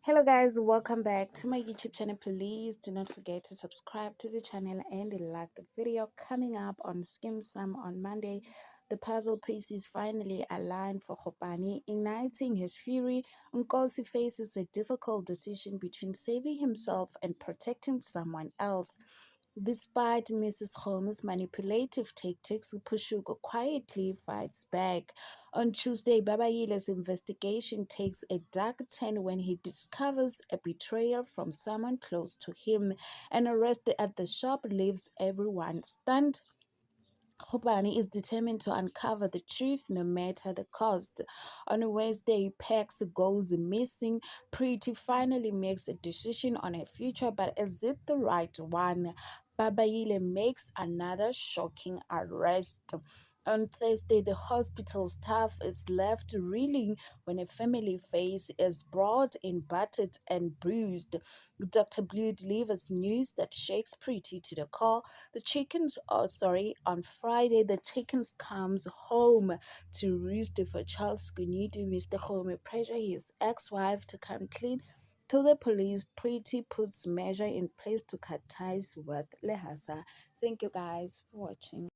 Hello guys, welcome back to my YouTube channel. Please do not forget to subscribe to the channel and like the video. Coming up on Skim Sam on Monday, the puzzle pieces finally align for Khopane. Igniting his fury, Nkosi faces a difficult decision between saving himself and protecting someone else. Despite Mrs. Holmes' manipulative tactics, Pushuko quietly fights back. On Tuesday, Babayile's investigation takes a dark turn when he discovers a betrayal from someone close to him. An arrest at the shop leaves everyone stunned. Khopane is determined to uncover the truth no matter the cost. On Wednesday, Pax goes missing. Pretty finally makes a decision on her future, but is it the right one? Babayile makes another shocking arrest. On Thursday, the hospital staff is left reeling when a family face is brought in battered and bruised. Dr. Blue delivers news that shakes Pretty to the core. On Friday, the chickens comes home to roost for Charles Gunidu. Mr. Home pressure his ex-wife to come clean. To the police, Pretty puts measure in place to cut ties with Lehasa. Thank you guys for watching.